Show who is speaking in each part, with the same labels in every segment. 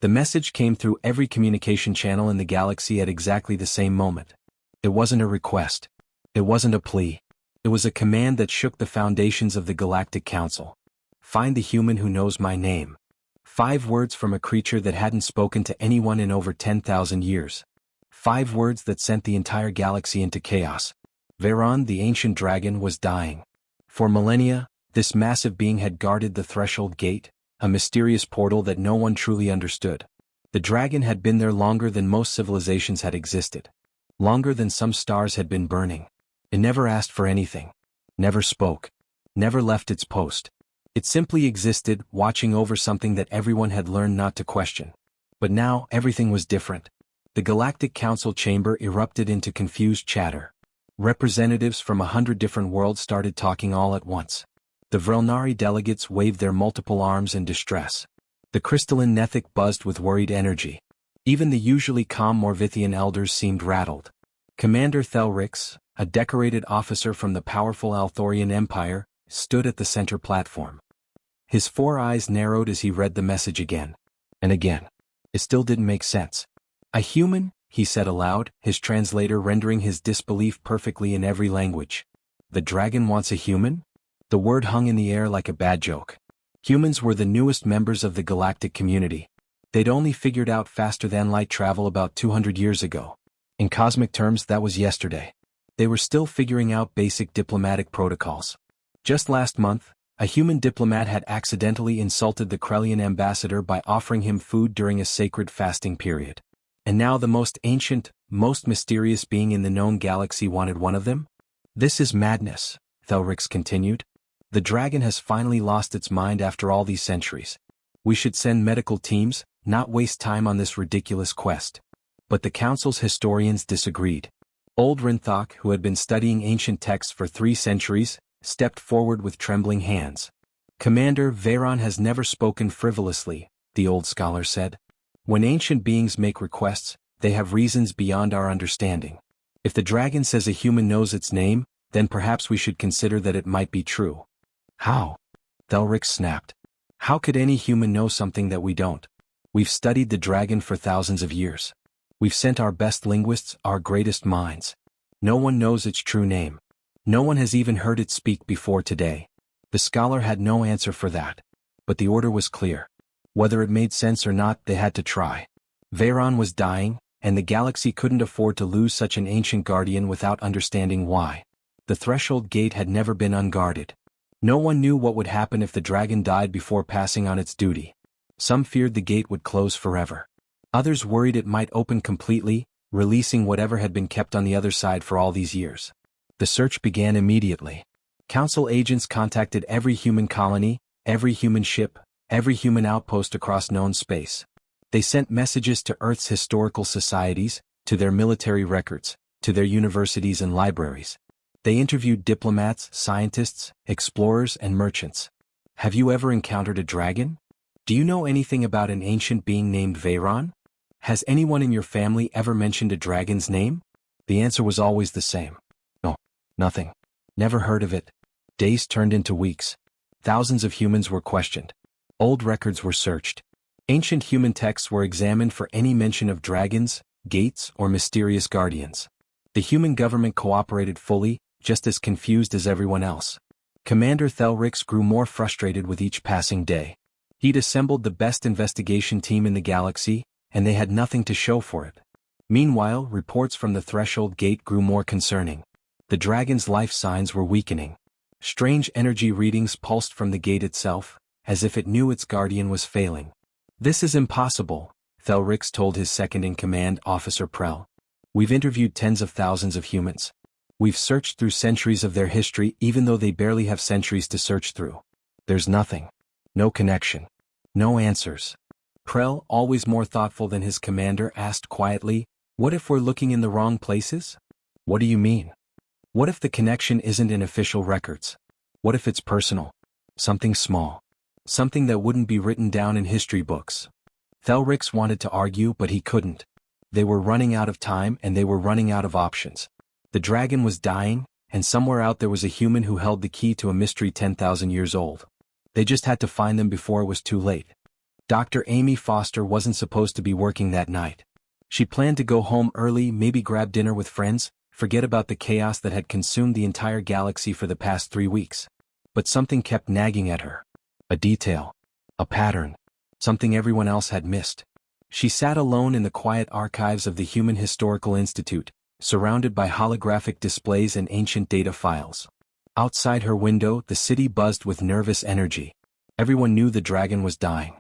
Speaker 1: The message came through every communication channel in the galaxy at exactly the same moment. It wasn't a request. It wasn't a plea. It was a command that shook the foundations of the Galactic Council. Find the human who knows my name. 5 words from a creature that hadn't spoken to anyone in over 10,000 years. 5 words that sent the entire galaxy into chaos. Veyron, the ancient dragon, was dying. For millennia, this massive being had guarded the threshold gate, a mysterious portal that no one truly understood. The dragon had been there longer than most civilizations had existed. Longer than some stars had been burning. It never asked for anything. Never spoke. Never left its post. It simply existed, watching over something that everyone had learned not to question. But now, everything was different. The Galactic Council chamber erupted into confused chatter. Representatives from 100 different worlds started talking all at once. The Vrelnari delegates waved their multiple arms in distress. The crystalline Nethic buzzed with worried energy. Even the usually calm Morvithian elders seemed rattled. Commander Thelrix, a decorated officer from the powerful Althorian Empire, stood at the center platform. His 4 eyes narrowed as he read the message again. And again. It still didn't make sense. A human, he said aloud, his translator rendering his disbelief perfectly in every language. The dragon wants a human? The word hung in the air like a bad joke. Humans were the newest members of the galactic community. They'd only figured out faster-than-light travel about 200 years ago. In cosmic terms, that was yesterday. They were still figuring out basic diplomatic protocols. Just last month, a human diplomat had accidentally insulted the Krellian ambassador by offering him food during a sacred fasting period. And now the most ancient, most mysterious being in the known galaxy wanted one of them? This is madness, Thelrix continued. The dragon has finally lost its mind after all these centuries. We should send medical teams, not waste time on this ridiculous quest. But the Council's historians disagreed. Old Rinthok, who had been studying ancient texts for 3 centuries, stepped forward with trembling hands. Commander Veyron has never spoken frivolously, the old scholar said. When ancient beings make requests, they have reasons beyond our understanding. If the dragon says a human knows its name, then perhaps we should consider that it might be true. How? Thelrix snapped. How could any human know something that we don't? We've studied the dragon for thousands of years. We've sent our best linguists, our greatest minds. No one knows its true name. No one has even heard it speak before today. The scholar had no answer for that. But the order was clear. Whether it made sense or not, they had to try. Veyron was dying, and the galaxy couldn't afford to lose such an ancient guardian without understanding why. The threshold gate had never been unguarded. No one knew what would happen if the dragon died before passing on its duty. Some feared the gate would close forever. Others worried it might open completely, releasing whatever had been kept on the other side for all these years. The search began immediately. Council agents contacted every human colony, every human ship, every human outpost across known space. They sent messages to Earth's historical societies, to their military records, to their universities and libraries. They interviewed diplomats, scientists, explorers, and merchants. Have you ever encountered a dragon? Do you know anything about an ancient being named Veyron? Has anyone in your family ever mentioned a dragon's name? The answer was always the same. No, nothing. Never heard of it. Days turned into weeks. Thousands of humans were questioned. Old records were searched. Ancient human texts were examined for any mention of dragons, gates, or mysterious guardians. The human government cooperated fully, just as confused as everyone else. Commander Thelrix grew more frustrated with each passing day. He'd assembled the best investigation team in the galaxy, and they had nothing to show for it. Meanwhile, reports from the threshold gate grew more concerning. The dragon's life signs were weakening. Strange energy readings pulsed from the gate itself, as if it knew its guardian was failing. This is impossible, Thelrix told his second-in-command, Officer Prell. We've interviewed tens of thousands of humans. We've searched through centuries of their history even though they barely have centuries to search through. There's nothing. No connection. No answers. Prell, always more thoughtful than his commander, asked quietly, "What if we're looking in the wrong places?" "What do you mean?" "What if the connection isn't in official records? What if it's personal? Something small. Something that wouldn't be written down in history books." Thelrix wanted to argue, but he couldn't. They were running out of time and they were running out of options. The dragon was dying, and somewhere out there was a human who held the key to a mystery 10,000 years old. They just had to find them before it was too late. Dr. Amy Foster wasn't supposed to be working that night. She planned to go home early, maybe grab dinner with friends, forget about the chaos that had consumed the entire galaxy for the past 3 weeks. But something kept nagging at her. A detail. A pattern. Something everyone else had missed. She sat alone in the quiet archives of the Human Historical Institute, surrounded by holographic displays and ancient data files. Outside her window, the city buzzed with nervous energy. Everyone knew the dragon was dying.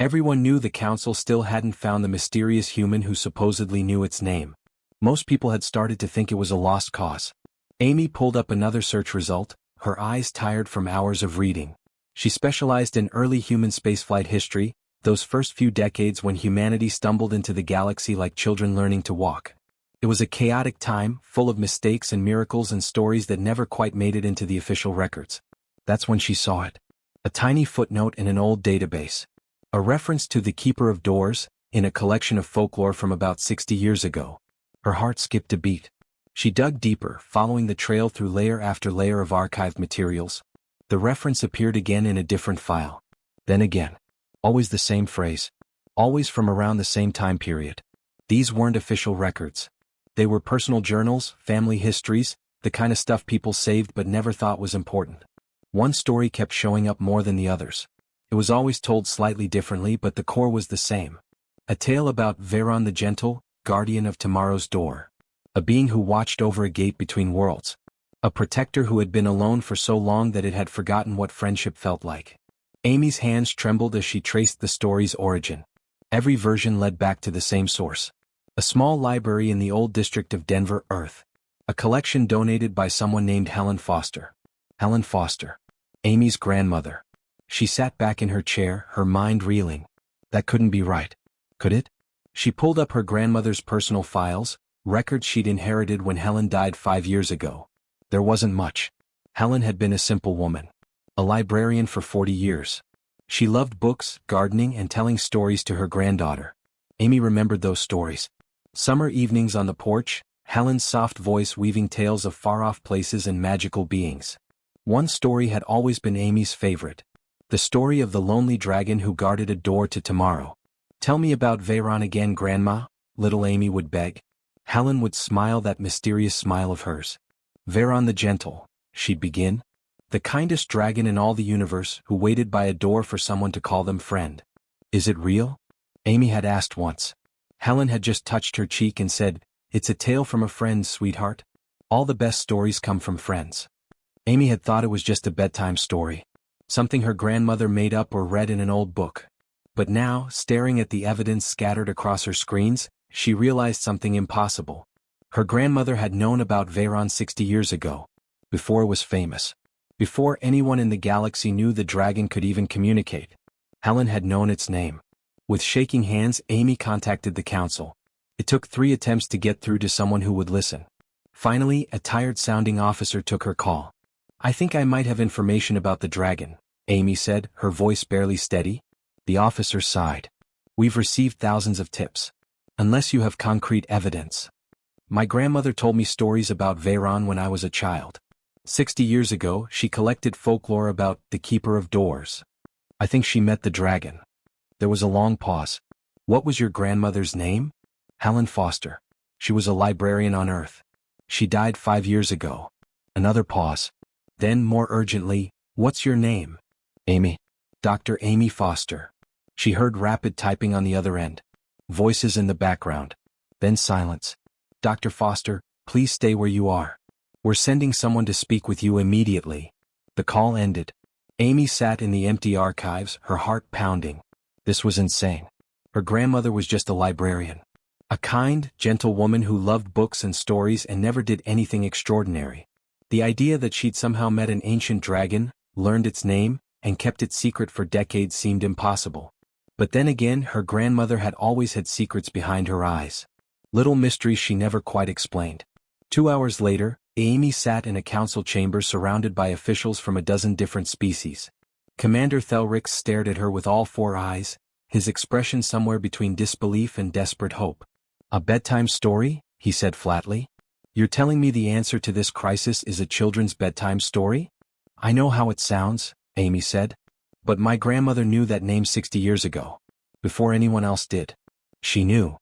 Speaker 1: Everyone knew the council still hadn't found the mysterious human who supposedly knew its name. Most people had started to think it was a lost cause. Amy pulled up another search result, her eyes tired from hours of reading. She specialized in early human spaceflight history, those first few decades when humanity stumbled into the galaxy like children learning to walk. It was a chaotic time, full of mistakes and miracles and stories that never quite made it into the official records. That's when she saw it. A tiny footnote in an old database. A reference to the Keeper of Doors, in a collection of folklore from about 60 years ago. Her heart skipped a beat. She dug deeper, following the trail through layer after layer of archived materials. The reference appeared again in a different file. Then again. Always the same phrase. Always from around the same time period. These weren't official records. They were personal journals, family histories, the kind of stuff people saved but never thought was important. One story kept showing up more than the others. It was always told slightly differently, but the core was the same. A tale about Veyron the Gentle, guardian of tomorrow's door. A being who watched over a gate between worlds. A protector who had been alone for so long that it had forgotten what friendship felt like. Amy's hands trembled as she traced the story's origin. Every version led back to the same source. A small library in the old district of Denver, Earth. A collection donated by someone named Helen Foster. Helen Foster. Amy's grandmother. She sat back in her chair, her mind reeling. That couldn't be right. Could it? She pulled up her grandmother's personal files, records she'd inherited when Helen died 5 years ago. There wasn't much. Helen had been a simple woman. A librarian for 40 years. She loved books, gardening, and telling stories to her granddaughter. Amy remembered those stories. Summer evenings on the porch, Helen's soft voice weaving tales of far-off places and magical beings. One story had always been Amy's favorite. The story of the lonely dragon who guarded a door to tomorrow. "Tell me about Veyron again, Grandma," little Amy would beg. Helen would smile that mysterious smile of hers. "Veyron the Gentle," she'd begin. "The kindest dragon in all the universe who waited by a door for someone to call them friend." "Is it real?" Amy had asked once. Helen had just touched her cheek and said, "It's a tale from a friend, sweetheart. All the best stories come from friends." Amy had thought it was just a bedtime story. Something her grandmother made up or read in an old book. But now, staring at the evidence scattered across her screens, she realized something impossible. Her grandmother had known about Veyron 60 years ago. Before it was famous. Before anyone in the galaxy knew the dragon could even communicate. Helen had known its name. With shaking hands, Amy contacted the council. It took 3 attempts to get through to someone who would listen. Finally, a tired-sounding officer took her call. "I think I might have information about the dragon," Amy said, her voice barely steady. The officer sighed. "We've received thousands of tips. Unless you have concrete evidence. My grandmother told me stories about Veyron when I was a child. 60 years ago, she collected folklore about the Keeper of Doors. I think she met the dragon." There was a long pause. "What was your grandmother's name?" "Helen Foster. She was a librarian on Earth. She died 5 years ago." Another pause. Then, more urgently, "What's your name?" "Amy. Dr. Amy Foster." She heard rapid typing on the other end. Voices in the background. Then silence. "Dr. Foster, please stay where you are. We're sending someone to speak with you immediately." The call ended. Amy sat in the empty archives, her heart pounding. This was insane. Her grandmother was just a librarian. A kind, gentle woman who loved books and stories and never did anything extraordinary. The idea that she'd somehow met an ancient dragon, learned its name, and kept it secret for decades seemed impossible. But then again, her grandmother had always had secrets behind her eyes. Little mysteries she never quite explained. 2 hours later, Amy sat in a council chamber surrounded by officials from a dozen different species. Commander Thelrix stared at her with all 4 eyes, his expression somewhere between disbelief and desperate hope. "A bedtime story?" he said flatly. "You're telling me the answer to this crisis is a children's bedtime story?" "I know how it sounds," Amy said. "But my grandmother knew that name 60 years ago. before anyone else did. She knew.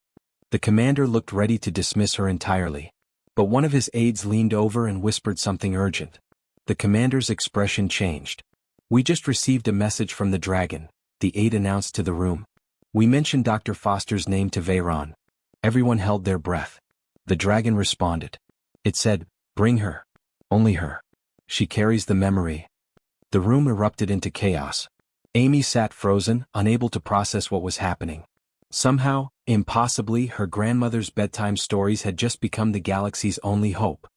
Speaker 1: The commander looked ready to dismiss her entirely. But one of his aides leaned over and whispered something urgent. The commander's expression changed. "We just received a message from the dragon," the aide announced to the room. "We mentioned Dr. Foster's name to Veyron." Everyone held their breath. The dragon responded. It said, "Bring her. Only her. She carries the memory." The room erupted into chaos. Amy sat frozen, unable to process what was happening. Somehow, impossibly, her grandmother's bedtime stories had just become the galaxy's only hope.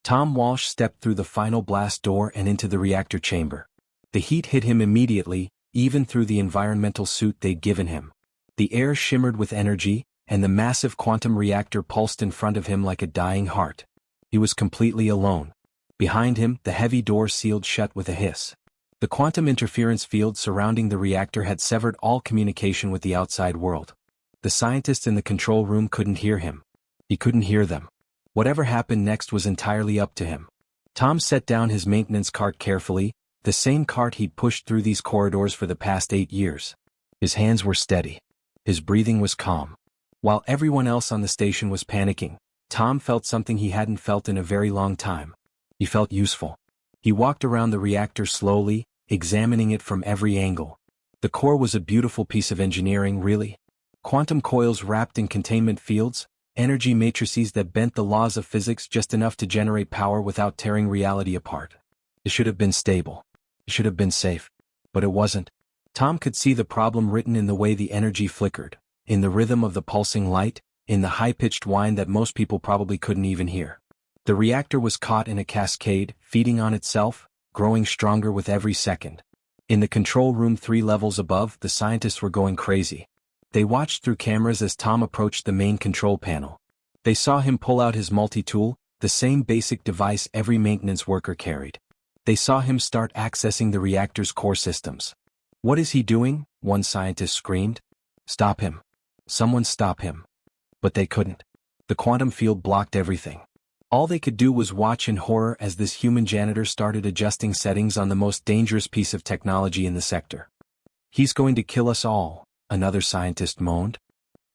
Speaker 1: Tom Walsh stepped through the final blast door and into the reactor chamber. The heat hit him immediately, even through the environmental suit they'd given him. The air shimmered with energy, and the massive quantum reactor pulsed in front of him like a dying heart. He was completely alone. Behind him, the heavy door sealed shut with a hiss. The quantum interference field surrounding the reactor had severed all communication with the outside world. The scientists in the control room couldn't hear him. He couldn't hear them. Whatever happened next was entirely up to him. Tom set down his maintenance cart carefully, the same cart he'd pushed through these corridors for the past 8 years. His hands were steady. His breathing was calm. While everyone else on the station was panicking, Tom felt something he hadn't felt in a very long time. He felt useful. He walked around the reactor slowly, examining it from every angle. The core was a beautiful piece of engineering, really. Quantum coils wrapped in containment fields, energy matrices that bent the laws of physics just enough to generate power without tearing reality apart. It should have been stable. It should have been safe. But it wasn't. Tom could see the problem written in the way the energy flickered, in the rhythm of the pulsing light, in the high-pitched whine that most people probably couldn't even hear. The reactor was caught in a cascade, feeding on itself, growing stronger with every second. In the control room 3 levels above, the scientists were going crazy. They watched through cameras as Tom approached the main control panel. They saw him pull out his multi-tool, the same basic device every maintenance worker carried. They saw him start accessing the reactor's core systems. "What is he doing?" one scientist screamed. "Stop him. Someone stop him." But they couldn't. The quantum field blocked everything. All they could do was watch in horror as this human janitor started adjusting settings on the most dangerous piece of technology in the sector. "He's going to kill us all," another scientist moaned.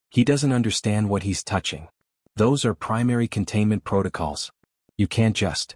Speaker 1: "He doesn't understand what he's touching. Those are primary containment protocols. You can't just..."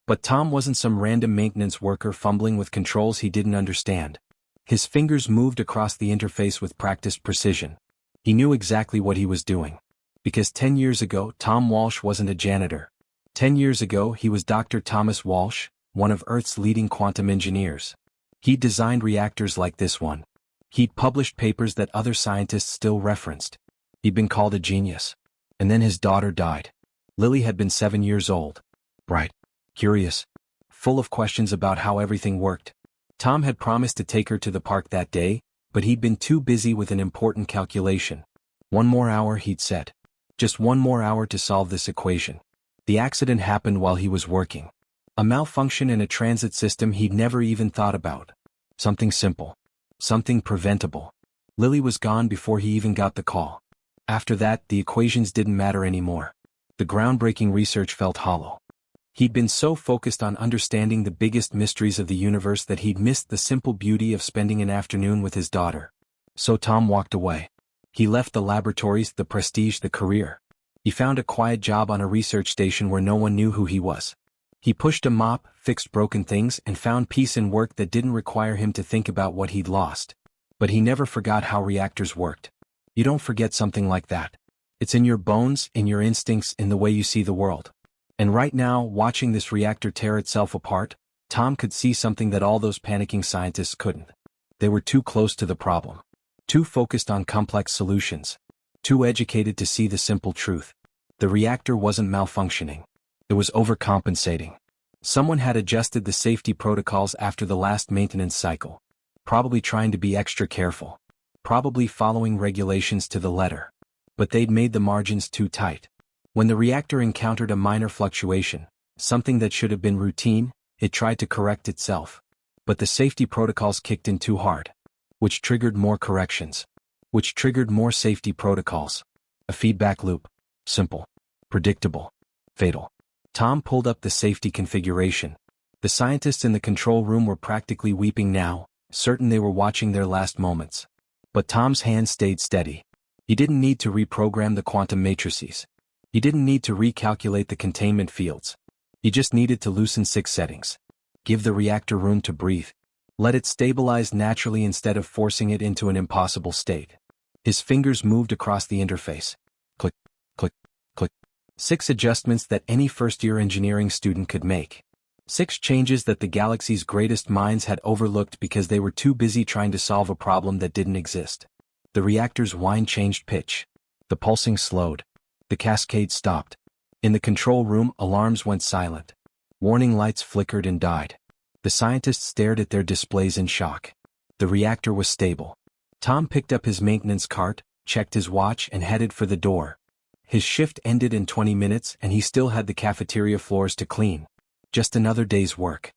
Speaker 1: But Tom wasn't some random maintenance worker fumbling with controls he didn't understand. His fingers moved across the interface with practiced precision. He knew exactly what he was doing. Because 10 years ago, Tom Walsh wasn't a janitor. 10 years ago, he was Dr. Thomas Walsh, one of Earth's leading quantum engineers. He'd designed reactors like this one. He'd published papers that other scientists still referenced. He'd been called a genius. And then his daughter died. Lily had been 7 years old. Bright, curious, full of questions about how everything worked. Tom had promised to take her to the park that day, but he'd been too busy with an important calculation. 1 more hour, he'd said. Just 1 more hour to solve this equation. The accident happened while he was working. A malfunction in a transit system he'd never even thought about. Something simple. Something preventable. Lily was gone before he even got the call. After that, the equations didn't matter anymore. The groundbreaking research felt hollow. He'd been so focused on understanding the biggest mysteries of the universe that he'd missed the simple beauty of spending an afternoon with his daughter. So Tom walked away. He left the laboratories, the prestige, the career. He found a quiet job on a research station where no one knew who he was. He pushed a mop, fixed broken things, and found peace in work that didn't require him to think about what he'd lost. But he never forgot how reactors worked. You don't forget something like that. It's in your bones, in your instincts, in the way you see the world. And right now, watching this reactor tear itself apart, Tom could see something that all those panicking scientists couldn't. They were too close to the problem. Too focused on complex solutions. Too educated to see the simple truth. The reactor wasn't malfunctioning. It was overcompensating. Someone had adjusted the safety protocols after the last maintenance cycle. Probably trying to be extra careful. Probably following regulations to the letter. But they'd made the margins too tight. When the reactor encountered a minor fluctuation, something that should have been routine, it tried to correct itself. But the safety protocols kicked in too hard. Which triggered more corrections. Which triggered more safety protocols. A feedback loop. Simple. Predictable. Fatal. Tom pulled up the safety configuration. The scientists in the control room were practically weeping now, certain they were watching their last moments. But Tom's hand stayed steady. He didn't need to reprogram the quantum matrices. He didn't need to recalculate the containment fields. He just needed to loosen 6 settings. Give the reactor room to breathe. Let it stabilize naturally instead of forcing it into an impossible state. His fingers moved across the interface. Click, click, click. 6 adjustments that any first-year engineering student could make. 6 changes that the galaxy's greatest minds had overlooked because they were too busy trying to solve a problem that didn't exist. The reactor's whine changed pitch. The pulsing slowed. The cascade stopped. In the control room, alarms went silent. Warning lights flickered and died. The scientists stared at their displays in shock. The reactor was stable. Tom picked up his maintenance cart, checked his watch, and headed for the door. His shift ended in 20 minutes and he still had the cafeteria floors to clean. Just another day's work.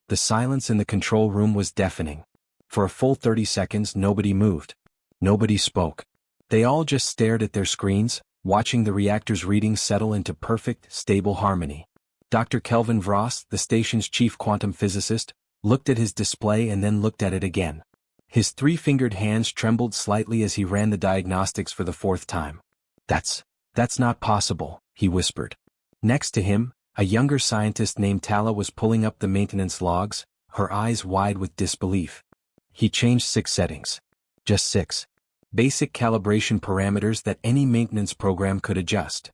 Speaker 1: The silence in the control room was deafening. For a full 30 seconds, nobody moved. Nobody spoke. They all just stared at their screens, watching the reactor's readings settle into perfect, stable harmony. Dr. Kelvin Vross, the station's chief quantum physicist, looked at his display and then looked at it again. His 3-fingered hands trembled slightly as he ran the diagnostics for the 4th time. That's not possible, he whispered. Next to him, a younger scientist named Tala was pulling up the maintenance logs, her eyes wide with disbelief. He changed 6 settings. Just 6. Basic calibration parameters that any maintenance program could adjust.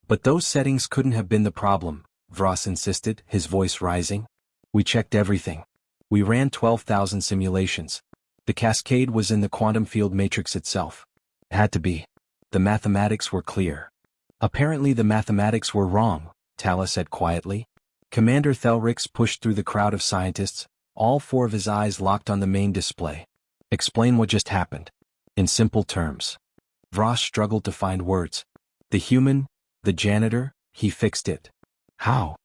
Speaker 1: But those settings couldn't have been the problem, Vross insisted, his voice rising. We checked everything. We ran 12,000 simulations. The cascade was in the quantum field matrix itself. It had to be. The mathematics were clear. Apparently the mathematics were wrong, Tala said quietly. Commander Thelrix pushed through the crowd of scientists, all 4 of his eyes locked on the main display. Explain what just happened. In simple terms. Vross struggled to find words. The human, the janitor, he fixed it. How?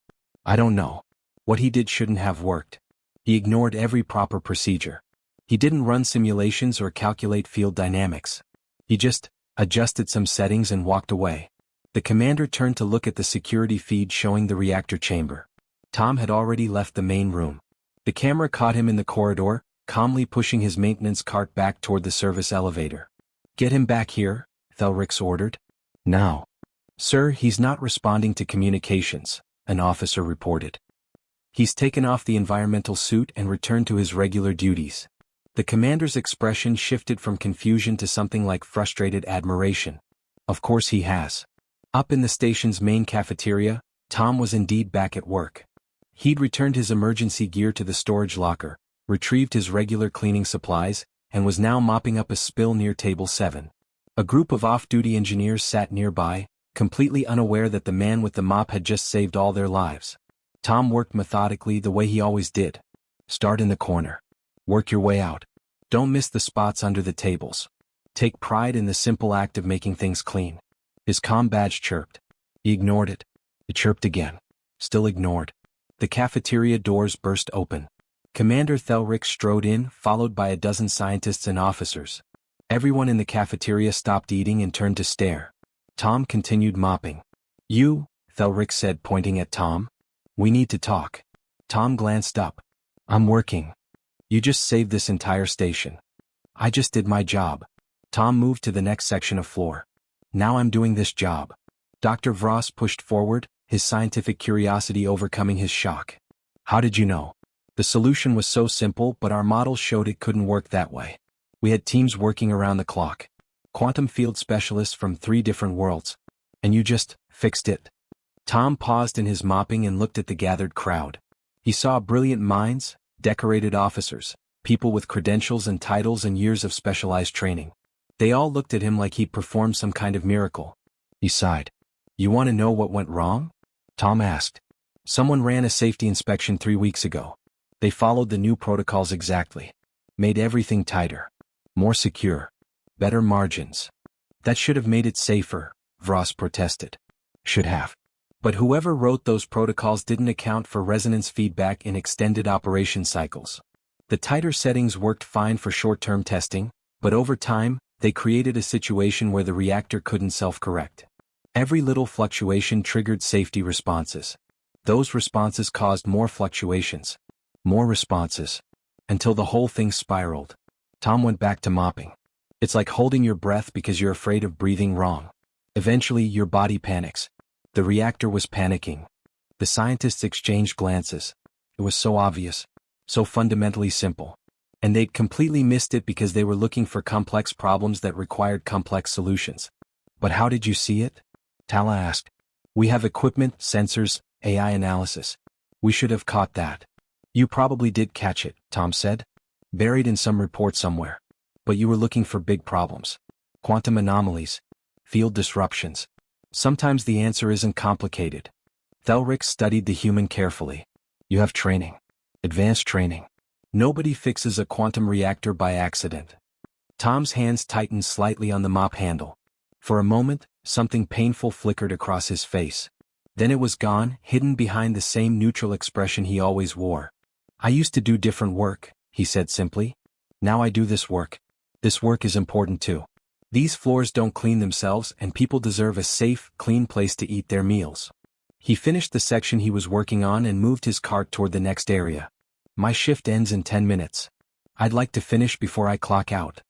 Speaker 1: I don't know. What he did shouldn't have worked. He ignored every proper procedure. He didn't run simulations or calculate field dynamics. He just adjusted some settings and walked away. The commander turned to look at the security feed showing the reactor chamber. Tom had already left the main room. The camera caught him in the corridor, calmly pushing his maintenance cart back toward the service elevator. Get him back here, Thelrix ordered. Now. Sir, he's not responding to communications, an officer reported. He's taken off the environmental suit and returned to his regular duties. The commander's expression shifted from confusion to something like frustrated admiration. Of course he has. Up in the station's main cafeteria, Tom was indeed back at work. He'd returned his emergency gear to the storage locker, retrieved his regular cleaning supplies, and was now mopping up a spill near table 7. A group of off-duty engineers sat nearby, completely unaware that the man with the mop had just saved all their lives. Tom worked methodically the way he always did. Start in the corner. Work your way out. Don't miss the spots under the tables. Take pride in the simple act of making things clean. His comm badge chirped. He ignored it. It chirped again. Still ignored. The cafeteria doors burst open. Commander Thelrix strode in, followed by a dozen scientists and officers. Everyone in the cafeteria stopped eating and turned to stare. Tom continued mopping. You, Thelrix said, pointing at Tom. We need to talk. Tom glanced up. I'm working. You just saved this entire station. I just did my job. Tom moved to the next section of floor. Now I'm doing this job. Dr. Vross pushed forward, his scientific curiosity overcoming his shock. How did you know? The solution was so simple, but our models showed it couldn't work that way. We had teams working around the clock. Quantum field specialists from 3 different worlds. And you just fixed it. Tom paused in his mopping and looked at the gathered crowd. He saw brilliant minds, decorated officers, people with credentials and titles and years of specialized training. They all looked at him like he'd performed some kind of miracle. He sighed. You want to know what went wrong? Tom asked. Someone ran a safety inspection 3 weeks ago. They followed the new protocols exactly. Made everything tighter. More secure. Better margins. That should have made it safer, Vross protested. Should have. But whoever wrote those protocols didn't account for resonance feedback in extended operation cycles. The tighter settings worked fine for short-term testing, but over time, they created a situation where the reactor couldn't self-correct. Every little fluctuation triggered safety responses. Those responses caused more fluctuations. More responses. Until the whole thing spiraled. Tom went back to mopping. It's like holding your breath because you're afraid of breathing wrong. Eventually, your body panics. The reactor was panicking. The scientists exchanged glances. It was so obvious, so fundamentally simple. And they'd completely missed it because they were looking for complex problems that required complex solutions. But how did you see it? Tala asked. We have equipment, sensors, AI analysis. We should have caught that. You probably did catch it, Tom said. Buried in some report somewhere. But you were looking for big problems. Quantum anomalies. Field disruptions. Sometimes the answer isn't complicated. Thelrix studied the human carefully. You have training. Advanced training. Nobody fixes a quantum reactor by accident. Tom's hands tightened slightly on the mop handle. For a moment, something painful flickered across his face. Then it was gone, hidden behind the same neutral expression he always wore. I used to do different work, he said simply. Now I do this work. This work is important too. These floors don't clean themselves and people deserve a safe, clean place to eat their meals. He finished the section he was working on and moved his cart toward the next area. My shift ends in 10 minutes. I'd like to finish before I clock out.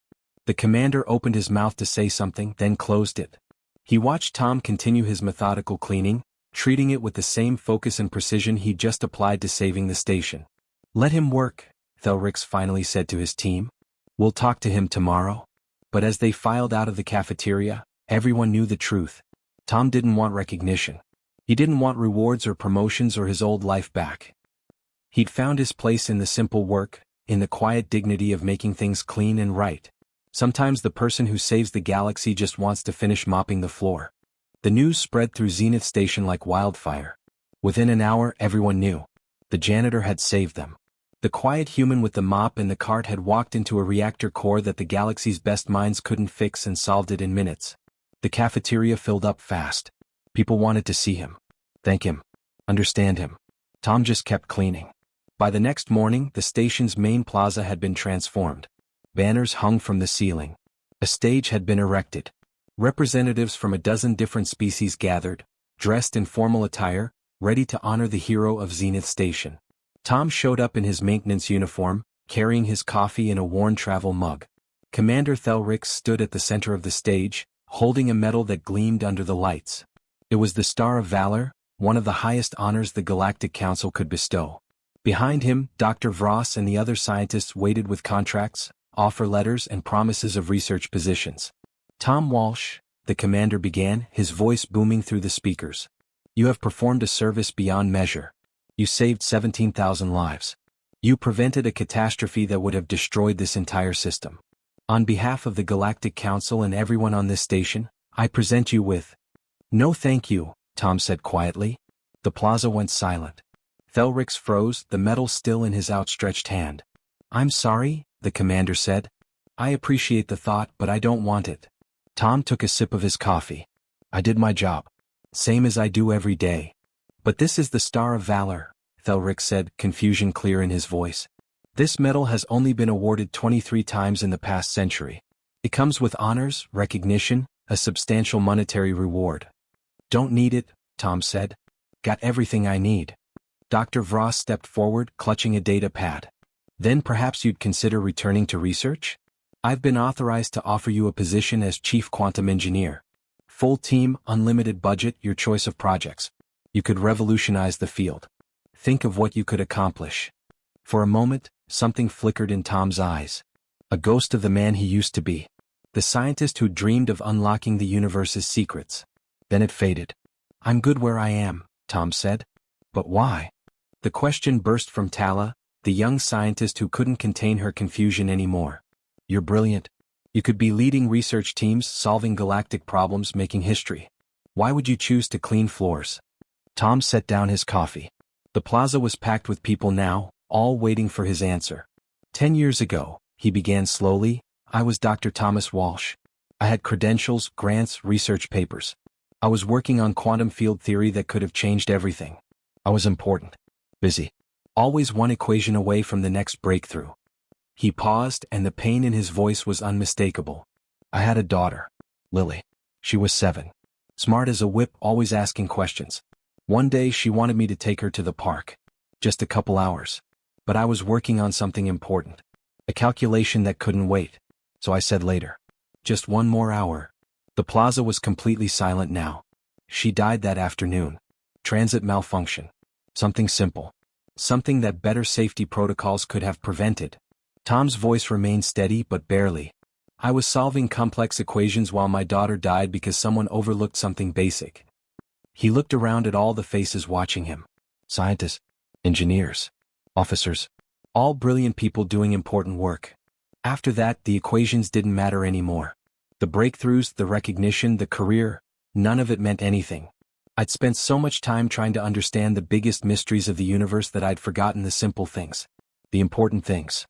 Speaker 1: The commander opened his mouth to say something, then closed it. He watched Tom continue his methodical cleaning, treating it with the same focus and precision he'd just applied to saving the station. Let him work, Thelrix finally said to his team. We'll talk to him tomorrow. But as they filed out of the cafeteria, everyone knew the truth. Tom didn't want recognition. He didn't want rewards or promotions or his old life back. He'd found his place in the simple work, in the quiet dignity of making things clean and right. Sometimes the person who saves the galaxy just wants to finish mopping the floor. The news spread through Zenith Station like wildfire. Within an hour, everyone knew. The janitor had saved them. The quiet human with the mop and the cart had walked into a reactor core that the galaxy's best minds couldn't fix and solved it in minutes. The cafeteria filled up fast. People wanted to see him. Thank him. Understand him. Tom just kept cleaning. By the next morning, the station's main plaza had been transformed. Banners hung from the ceiling. A stage had been erected. Representatives from a dozen different species gathered, dressed in formal attire, ready to honor the hero of Zenith Station. Tom showed up in his maintenance uniform, carrying his coffee in a worn travel mug. Commander Thelrix stood at the center of the stage, holding a medal that gleamed under the lights. It was the Star of Valor, one of the highest honors the Galactic Council could bestow. Behind him, Dr. Vross and the other scientists waited with contracts, offer letters and promises of research positions. Tom Walsh, the commander began, his voice booming through the speakers. You have performed a service beyond measure. You saved 17,000 lives. You prevented a catastrophe that would have destroyed this entire system. On behalf of the Galactic Council and everyone on this station, I present you with... No thank you, Tom said quietly. The plaza went silent. Thelrix froze, the medal still in his outstretched hand. I'm sorry, the commander said. I appreciate the thought, but I don't want it. Tom took a sip of his coffee. I did my job. Same as I do every day. But this is the Star of Valor, Thelrix said, confusion clear in his voice. This medal has only been awarded 23 times in the past century. It comes with honors, recognition, a substantial monetary reward. Don't need it, Tom said. Got everything I need. Dr. Vross stepped forward, clutching a data pad. Then perhaps you'd consider returning to research? I've been authorized to offer you a position as Chief Quantum Engineer. Full team, unlimited budget, your choice of projects. You could revolutionize the field. Think of what you could accomplish. For a moment, something flickered in Tom's eyes. A ghost of the man he used to be. The scientist who dreamed of unlocking the universe's secrets. Then it faded. I'm good where I am, Tom said. But why? The question burst from Tala, the young scientist who couldn't contain her confusion anymore. You're brilliant. You could be leading research teams, solving galactic problems, making history. Why would you choose to clean floors? Tom set down his coffee. The plaza was packed with people now, all waiting for his answer. 10 years ago, he began slowly, I was Dr. Thomas Walsh. I had credentials, grants, research papers. I was working on quantum field theory that could have changed everything. I was important. Busy. Always one equation away from the next breakthrough. He paused, and the pain in his voice was unmistakable. I had a daughter, Lily. She was 7. Smart as a whip, always asking questions. One day she wanted me to take her to the park. Just a couple hours. But I was working on something important. A calculation that couldn't wait. So I said later. Just one more hour. The plaza was completely silent now. She died that afternoon. Transit malfunction. Something simple. Something that better safety protocols could have prevented. Tom's voice remained steady but barely. I was solving complex equations while my daughter died because someone overlooked something basic. He looked around at all the faces watching him. Scientists, engineers, officers, all brilliant people doing important work. After that, the equations didn't matter anymore. The breakthroughs, the recognition, the career, none of it meant anything. I'd spent so much time trying to understand the biggest mysteries of the universe that I'd forgotten the simple things. The important things.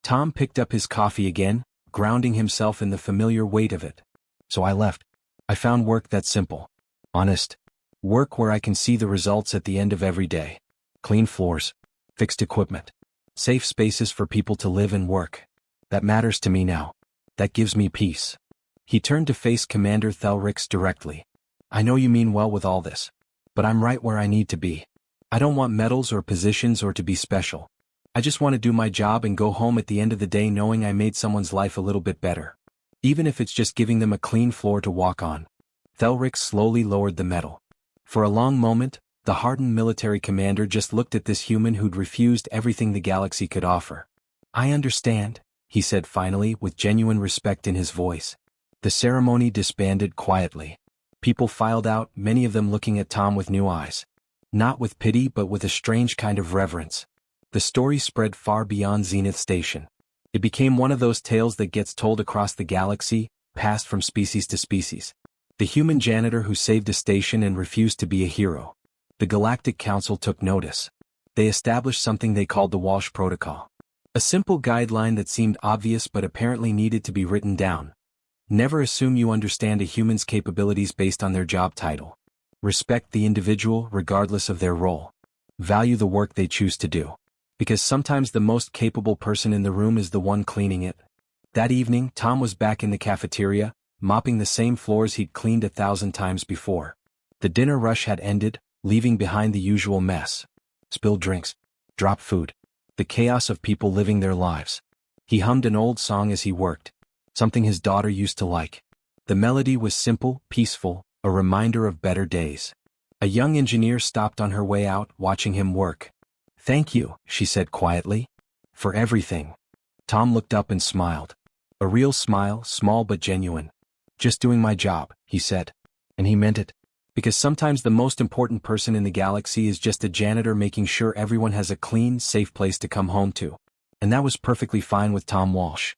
Speaker 1: Tom picked up his coffee again, grounding himself in the familiar weight of it. So I left. I found work that's simple. Honest. Work where I can see the results at the end of every day. Clean floors. Fixed equipment. Safe spaces for people to live and work. That matters to me now. That gives me peace. He turned to face Commander Thelrix directly. I know you mean well with all this. But I'm right where I need to be. I don't want medals or positions or to be special. I just want to do my job and go home at the end of the day knowing I made someone's life a little bit better. Even if it's just giving them a clean floor to walk on. Thelrix slowly lowered the medal. For a long moment, the hardened military commander just looked at this human who'd refused everything the galaxy could offer. I understand, he said finally with genuine respect in his voice. The ceremony disbanded quietly. People filed out, many of them looking at Tom with new eyes. Not with pity but with a strange kind of reverence. The story spread far beyond Zenith Station. It became one of those tales that gets told across the galaxy, passed from species to species. The human janitor who saved a station and refused to be a hero. The Galactic Council took notice. They established something they called the Walsh Protocol. A simple guideline that seemed obvious but apparently needed to be written down. Never assume you understand a human's capabilities based on their job title. Respect the individual regardless of their role. Value the work they choose to do. Because sometimes the most capable person in the room is the one cleaning it. That evening, Tom was back in the cafeteria, mopping the same floors he'd cleaned 1,000 times before. The dinner rush had ended, leaving behind the usual mess. Spilled drinks. Dropped food. The chaos of people living their lives. He hummed an old song as he worked. Something his daughter used to like. The melody was simple, peaceful, a reminder of better days. A young engineer stopped on her way out, watching him work. Thank you, she said quietly. For everything. Tom looked up and smiled. A real smile, small but genuine. Just doing my job, he said. And he meant it. Because sometimes the most important person in the galaxy is just a janitor making sure everyone has a clean, safe place to come home to. And that was perfectly fine with Tom Walsh.